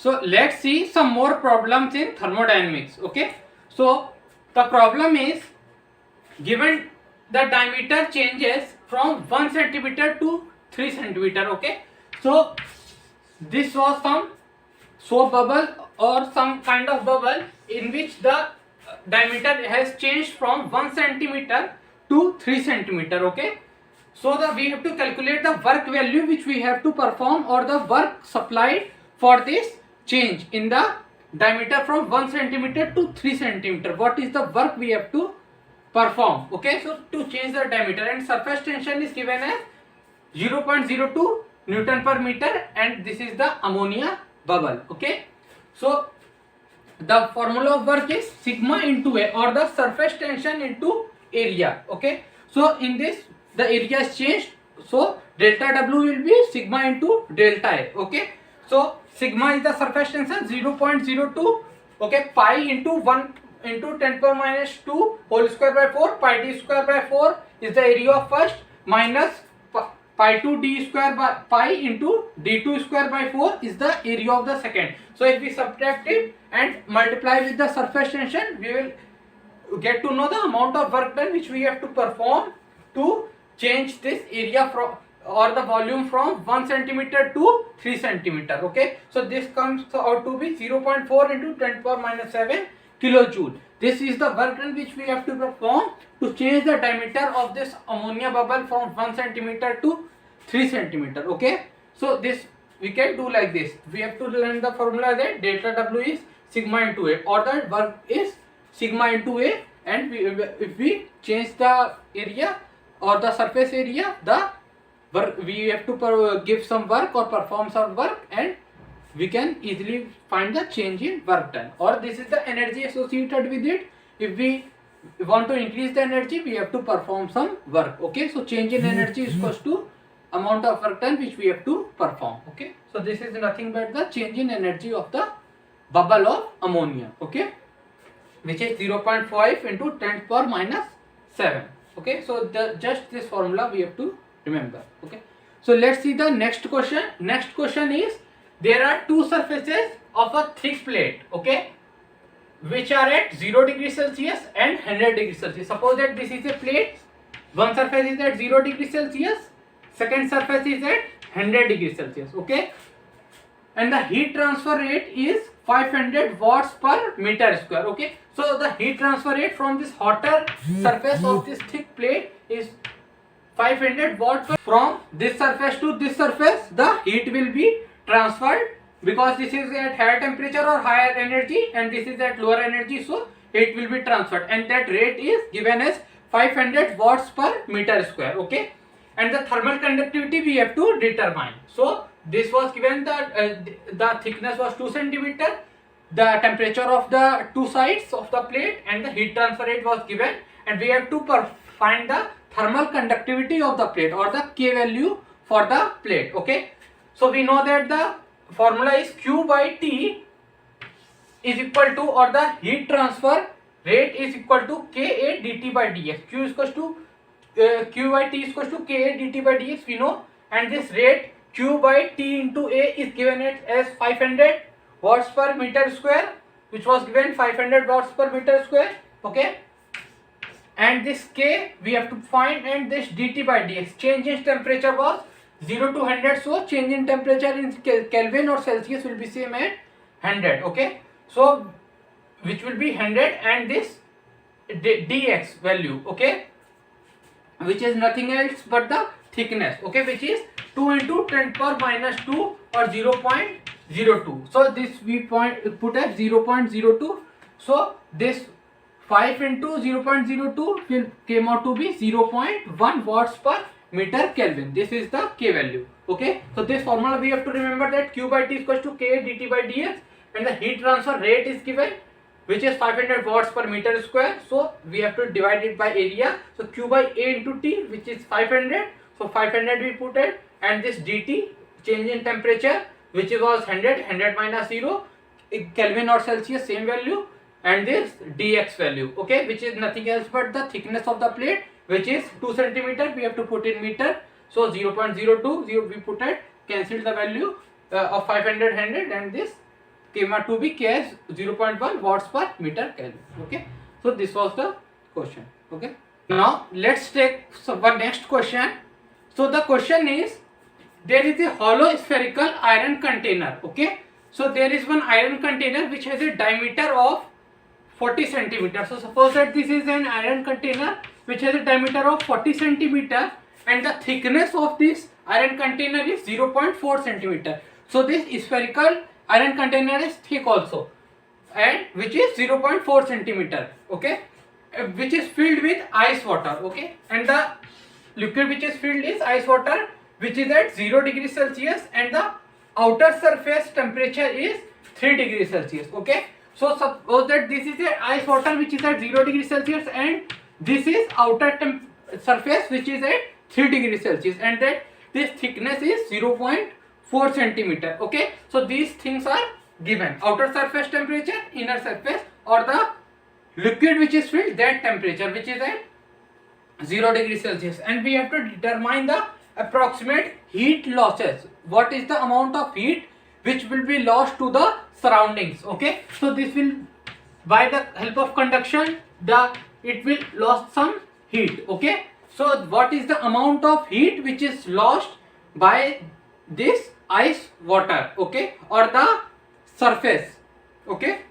So let's see some more problems in thermodynamics. Okay, so the problem is given the diameter changes from 1 centimeter to 3 centimeter. Okay, so this was some soap bubble or some kind of bubble in which the diameter has changed from 1 centimeter to 3 centimeter. Okay, so we have to calculate the work value which we have to perform, or the work supplied for this change in the diameter from 1 centimeter to 3 centimeter. What is the work we have to perform? Okay, so to change the diameter, and surface tension is given as 0.02 Newton per meter, and this is the ammonia bubble. Okay, so the formula of work is sigma into A, or the surface tension into area. Okay, so in this the area is changed, so delta W will be sigma into delta A. Okay, so sigma is the surface tension 0.02, okay, pi into 1 into 10 power minus 2 whole square by 4, pi d square by 4 is the area of first, minus pi 2 d square by pi into d2 square by 4 is the area of the second. So if we subtract it and multiply with the surface tension, we will get to know the amount of work done which we have to perform to change this area from, or the volume from 1 centimeter to 3 centimeter. Okay, so this comes out to be 0.4 into 10 power minus 7 kilojoule. This is the work done which we have to perform to change the diameter of this ammonia bubble from 1 centimeter to 3 centimeter. Okay, so this we can do like this. We have to learn the formula that delta W is sigma into A, or the work is sigma into A, and if we change the area or the surface area, the work we have to give some work or perform some work, and we can easily find the change in work done, or this is the energy associated with it. If we want to increase the energy, we have to perform some work. Okay, so change in energy is equals to amount of work done which we have to perform. Okay, so this is nothing but the change in energy of the bubble of ammonia. Okay, which is 0.5 into 10 power minus 7. Okay, so just this formula we have to remember. Okay, so let's see the next question. Next question is, there are two surfaces of a thick plate, okay, which are at 0 degree Celsius and 100 degree Celsius. Suppose that this is a plate, one surface is at 0 degree Celsius, second surface is at 100 degree Celsius. Okay, and the heat transfer rate is 500 watts per meter square. Okay, so the heat transfer rate from this hotter surface of this thick plate is 500 watts. From this surface to this surface, the heat will be transferred, because this is at higher temperature or higher energy, and this is at lower energy, so it will be transferred, and that rate is given as 500 watts per meter square. Okay, and the thermal conductivity we have to determine. So this was given that the thickness was 2 centimeter, the temperature of the two sides of the plate, and the heat transfer rate was given, and we have to find the thermal conductivity of the plate, or the K value for the plate. Okay, so we know that the formula is Q by T is equal to, or the heat transfer rate is equal to Ka dt by dx. Q is equal to Q by T is equal to Ka dt by dx, we know, and this rate Q by T into A is given as 500 watts per meter square, which was given 500 watts per meter square. Okay, and this K we have to find, and this dt by dx, change in temperature was 0 to 100, so change in temperature in Kelvin or Celsius will be same as 100. Okay, so which will be 100, and this dx value, okay, which is nothing else but the thickness, okay, which is 2 into 10 power minus 2 or 0.02. So this we put as 0.02. So this 5 into 0.02 will came out to be 0.1 watts per meter Kelvin. This is the K value. Okay, so this formula we have to remember, that Q by T is equal to K dt by dx, and the heat transfer rate is given, which is 500 watts per meter square. So we have to divide it by area. So Q by A into T, which is 500. So 500 we put it, and this dt, change in temperature, which was 100 minus 0, Kelvin or Celsius, same value, and this dx value, okay, which is nothing else but the thickness of the plate, which is 2 centimeter. We have to put in meter, so 0.02 we put it, cancel the value of 500 and this came out to be K as 0.1 watts per meter Kelvin. Okay, so this was the question. Okay, now let's take one next question. So the question is, there is a hollow spherical iron container. Okay, so there is one iron container which has a diameter of 40 centimeter. So suppose that this is an iron container which has a diameter of 40 centimeter and the thickness of this iron container is 0.4 centimeter. So this spherical iron container is thick also, and which is 0.4 centimeter. Okay, which is filled with ice water. Okay, and the liquid which is filled is ice water, which is at 0 degrees Celsius, and the outer surface temperature is 3 degrees Celsius. Okay, so suppose that this is a ice water which is at 0 degrees Celsius and this is outer surface which is at 3 degrees Celsius, and that this thickness is 0.4 centimeter. Okay, so these things are given: outer surface temperature, inner surface, or the liquid which is filled, that temperature which is at 0 degrees Celsius, and we have to determine the approximate heat losses. What is the amount of heat which will be lost to the surroundings? Okay, so this will, by the help of conduction, it will lost some heat. Okay, so what is the amount of heat which is lost by this ice water, okay, or the surface? Okay,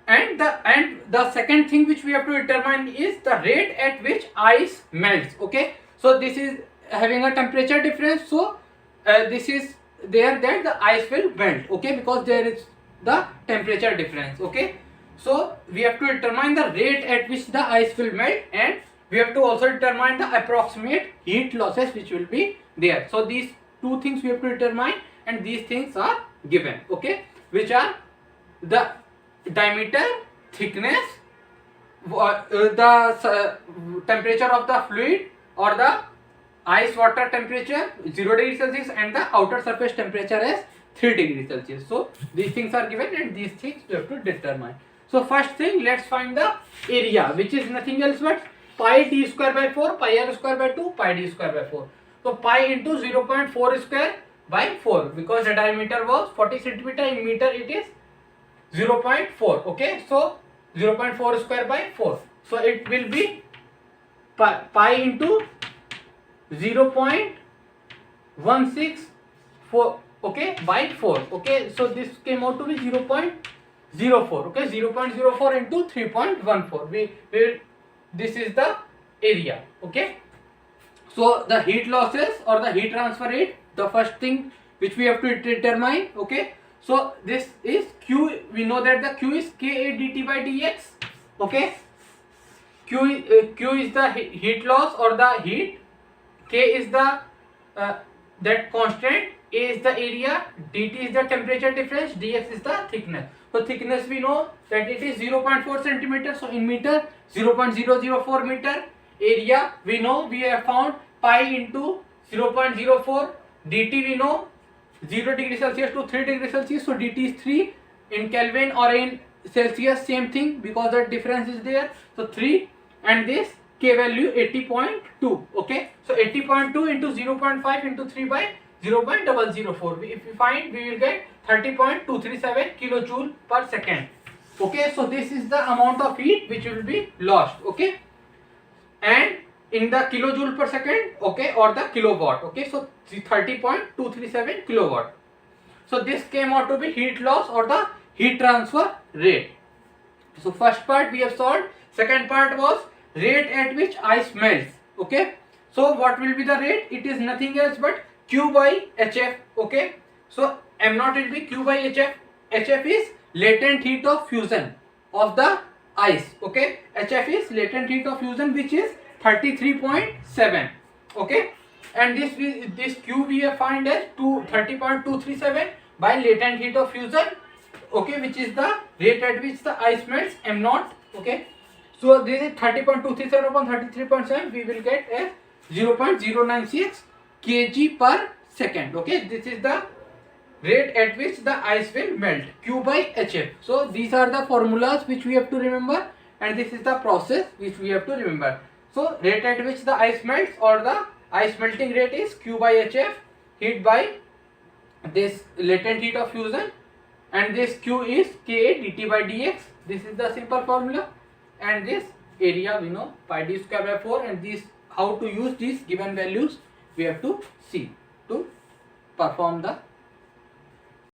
and the second thing which we have to determine is the rate at which ice melts. Okay, so this is having a temperature difference, so this is there that the ice will melt. Okay, because there is the temperature difference. Okay, so we have to determine the rate at which the ice will melt, and we have to also determine the approximate heat losses which will be there. So these two things we have to determine, and these things are given. Okay, which are the diameter, thickness, the temperature of the fluid or the ice water temperature 0 degrees Celsius, and the outer surface temperature is 3 degrees Celsius. So these things are given, and these things we have to determine. So first thing, let's find the area, which is nothing else but pi d square by 4, pi r square by 2, pi d square by 4. So pi into 0.4 square by 4, because the diameter was 40 centimeter, in meter it is 0.4. Okay, so 0.4 square by 4, so it will be pi into 0.164, okay, by 4. Okay, so this came out to be 0.04. okay, 0.04 into 3.14, we will, this is the area. Okay, so the heat losses or the heat transfer rate, the first thing which we have to determine. Okay, so this is Q. We know that the Q is Ka dt by dx. Okay, Q is the heat loss or the heat. K is the that constant. A is the area. Dt is the temperature difference. Dx is the thickness. So thickness we know that it is 0.4 centimeter. So in meter 0.004 meter. Area we know, we have found pi into 0.04. Dt we know 0 degree Celsius to 3 degree Celsius, so dt is 3. In Kelvin or in Celsius, same thing, because the difference is there, so 3, and this K value 80.2. okay, so 80.2 into 0.5 into 3 by 0.004. If we find, we will get 30.237 kilojoule per second. Okay, so this is the amount of heat which will be lost. Okay, and in the kilojoule per second, okay, or the kilowatt. Okay, so 30.237 kilowatt. So this came out to be heat loss or the heat transfer rate. So first part we have solved. Second part was rate at which ice melts. Okay, so what will be the rate? It is nothing else but Q by HF. Okay, so m0 will be Q by HF. HF is latent heat of fusion of the ice. Okay, HF is latent heat of fusion, which is 33.7. okay, and this Q we have find as 30.237 by latent heat of fusion. Okay, which is the rate at which the ice melts, m0. Okay, so this is 30.237 upon 33.7, we will get as 0.096 kg per second. Okay, this is the rate at which the ice will melt, Q by HF. So these are the formulas which we have to remember, and this is the process which we have to remember. So rate at which the ice melts or the ice melting rate is Q by HF, heat by this latent heat of fusion, and this q is Ka dt by dx. This is the simple formula, and this area we know pi d square by 4, and this how to use these given values we have to see to perform the